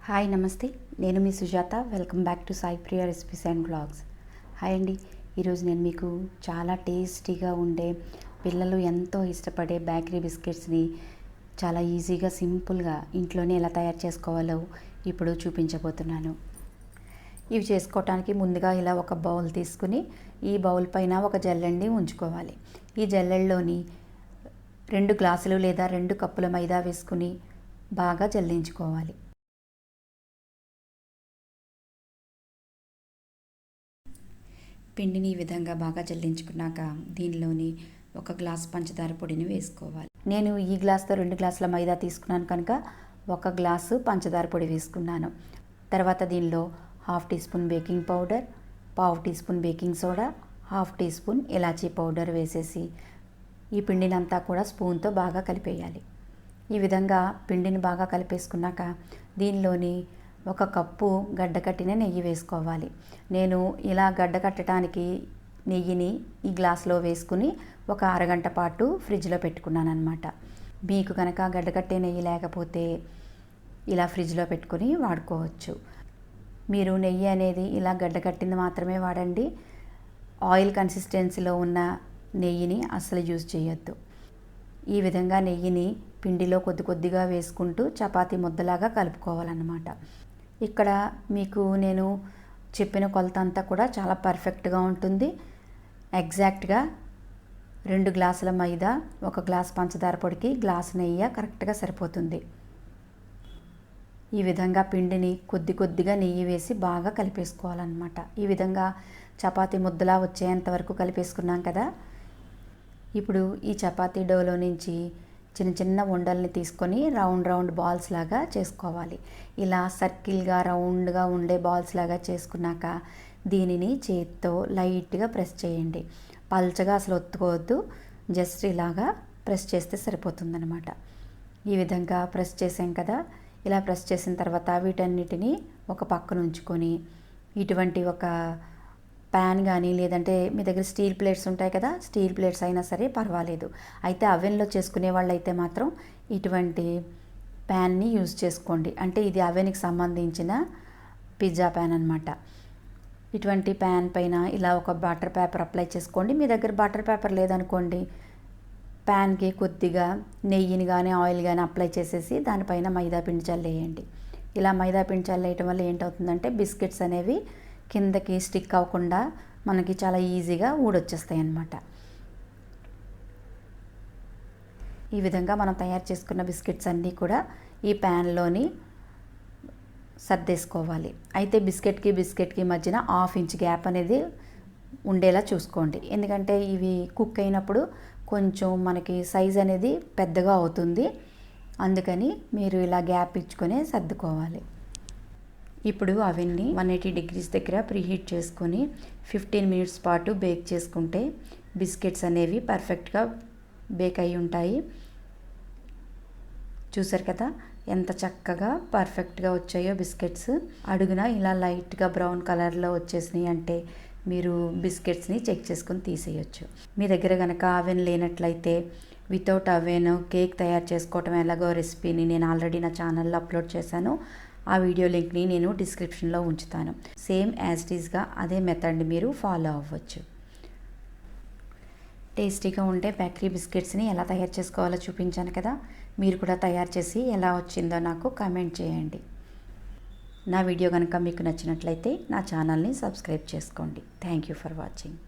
Hi నమస్తే, నేను మీ Sujatha. Welcome back to Sai Priya recipes and blogs. Hi అండి, ఈరోజు నేను మీకు చాలా టేస్టీగా ఉండే, పిల్లలు ఎంతో ఇష్టపడే బేకరీ బిస్కెట్స్ని చాలా ఈజీగా సింపుల్గా ఇంట్లోనే ఎలా తయారు చేసుకోవాలో ఇప్పుడు చూపించబోతున్నాను. ఇవి చేసుకోవటానికి ముందుగా ఇలా ఒక బౌల్ తీసుకుని ఈ బౌల్ పైన ఒక జల్లెండి ఉంచుకోవాలి. ఈ జల్లెడలోని 2 గ్లాసులు లేదా 2 కప్పుల మైదా వేసుకుని బాగా జల్లించుకోవాలి. పిండిని ఈ విధంగా బాగా జల్లించుకున్నాక దీనిలోని 1 గ్లాస్ పంచదార పొడిని వేసుకోవాలి. నేను ఈ గ్లాస్తో 2 గ్లాసుల మైదా తీసుకున్నాను కనుక 1 గ్లాసు పంచదార పొడి వేసుకున్నాను. తర్వాత దీనిలో 1/2 teaspoon baking powder, 1/2 teaspoon baking soda, 1/2 teaspoon ఇలాచీ పౌడర్ వేసేసి ఈ పిండినంతా కూడా స్పూన్తో బాగా కలిపేయాలి. ఈ విధంగా పిండిని బాగా కలిపేసుకున్నాక దీనిలోని 1 కప్పు గడ్డకట్టిన నెయ్యి వేసుకోవాలి. నేను ఇలా గడ్డ కట్టడానికి నెయ్యిని ఈ గ్లాస్లో వేసుకుని ఒక అరగంట పాటు ఫ్రిడ్జ్లో పెట్టుకున్నాను అనమాట. మీకు కనుక గడ్డకట్టే నెయ్యి లేకపోతే ఇలా ఫ్రిడ్జ్లో పెట్టుకుని వాడుకోవచ్చు. మీరు నెయ్యి అనేది ఇలా గడ్డకట్టింది మాత్రమే వాడండి. ఆయిల్ కన్సిస్టెన్సీలో ఉన్న నెయ్యిని అస్సలు యూజ్ చేయొద్దు. ఈ విధంగా నెయ్యిని పిండిలో కొద్ది కొద్దిగా వేసుకుంటూ చపాతీ ముద్దలాగా కలుపుకోవాలన్నమాట. ఇక్కడ మీకు నేను చెప్పిన కొలత అంతా కూడా చాలా పర్ఫెక్ట్గా ఉంటుంది. ఎగ్జాక్ట్గా 2 గ్లాసుల మైదా, 1 గ్లాస్ పంచదార పొడికి గ్లాసు నెయ్యి కరెక్ట్గా సరిపోతుంది. ఈ విధంగా పిండిని కొద్ది కొద్దిగా నెయ్యి వేసి బాగా కలిపేసుకోవాలన్నమాట. ఈ విధంగా చపాతీ ముద్దలా వచ్చేంత వరకు కలిపేసుకున్నాం కదా. ఇప్పుడు ఈ చపాతీ డోలో నుంచి చిన్న చిన్న ఉండల్ని తీసుకొని రౌండ్ బాల్స్ లాగా చేసుకోవాలి. ఇలా సర్కిల్గా రౌండ్గా ఉండే బాల్స్ లాగా చేసుకున్నాక దీనిని చేత్తో లైట్గా ప్రెస్ చేయండి. పల్చగా అసలు ఒత్తుకోవద్దు, జస్ట్ ఇలాగా ప్రెస్ చేస్తే సరిపోతుందన్నమాట. ఈ విధంగా ప్రెస్ చేసాం కదా. ఇలా ప్రెస్ చేసిన తర్వాత వీటన్నిటిని ఒక పక్కన ఉంచుకొని ఇటువంటి ఒక ప్యాన్ కానీ లేదంటే మీ దగ్గర స్టీల్ ప్లేట్స్ ఉంటాయి కదా, స్టీల్ ప్లేట్స్ అయినా సరే పర్వాలేదు. అయితే అవెన్లో చేసుకునే వాళ్ళు అయితే మాత్రం ఇటువంటి ప్యాన్ని యూజ్ చేసుకోండి. అంటే ఇది అవెన్కి సంబంధించిన పిజ్జా ప్యాన్ అనమాట. ఇటువంటి ప్యాన్ పైన ఇలా ఒక బటర్ పేపర్ అప్లై చేసుకోండి. మీ దగ్గర బటర్ పేపర్ లేదనుకోండి, ప్యాన్కి కొద్దిగా నెయ్యిని కానీ ఆయిల్ కానీ అప్లై చేసేసి దానిపైన మైదా పిండి చల్లేయండి. ఇలా మైదా పిండి చల్లేయటం వల్ల ఏంటవుతుందంటే బిస్కెట్స్ అనేవి కిందకి స్టిక్ అవ్వకుండా మనకి చాలా ఈజీగా ఊడొచ్చేస్తాయి అన్నమాట. ఈ విధంగా మనం తయారు చేసుకున్న బిస్కెట్స్ అన్నీ కూడా ఈ ప్యాన్లోని సర్దేసుకోవాలి. అయితే బిస్కెట్కి మధ్యన 1/2 ఇంచ్ గ్యాప్ అనేది ఉండేలా చూసుకోండి. ఎందుకంటే ఇవి కుక్ అయినప్పుడు కొంచెం మనకి సైజ్ అనేది పెద్దగా అవుతుంది. అందుకని మీరు ఇలా గ్యాప్ ఇచ్చుకొని సర్దుకోవాలి. ఇప్పుడు అవన్నీ 180 డిగ్రీస్ దగ్గర ప్రీహీట్ చేసుకొని 15 మినిట్స్ పాటు బేక్ చేసుకుంటే బిస్కెట్స్ అనేవి పర్ఫెక్ట్గా బేక్ అయి ఉంటాయి. చూసారు కదా ఎంత చక్కగా పర్ఫెక్ట్గా వచ్చాయో బిస్కెట్స్. అడుగున ఇలా లైట్గా బ్రౌన్ కలర్లో వచ్చేసినాయి అంటే మీరు బిస్కెట్స్ని చెక్ చేసుకొని తీసేయచ్చు. మీ దగ్గర కనుక అవెన్ లేనట్లయితే వితౌట్ అవెన్ కేక్ తయారు చేసుకోవటం ఎలాగో రెసిపీని నేను ఆల్రెడీ నా ఛానల్లో అప్లోడ్ చేశాను. ఆ వీడియో లింక్ని నేను డిస్క్రిప్షన్లో ఉంచుతాను. సేమ్ యాజ్ ఇట్ ఈస్గా అదే మెథడ్ని మీరు ఫాలో అవ్వచ్చు. టేస్టీగా ఉండే బేకరీ బిస్కెట్స్ని ఎలా తయారు చేసుకోవాలో చూపించాను కదా. మీరు కూడా తయారు చేసి ఎలా వచ్చిందో నాకు కామెంట్ చేయండి. నా వీడియో కనుక మీకు నచ్చినట్లయితే నా ఛానల్ని సబ్స్క్రైబ్ చేసుకోండి. Thank you for watching.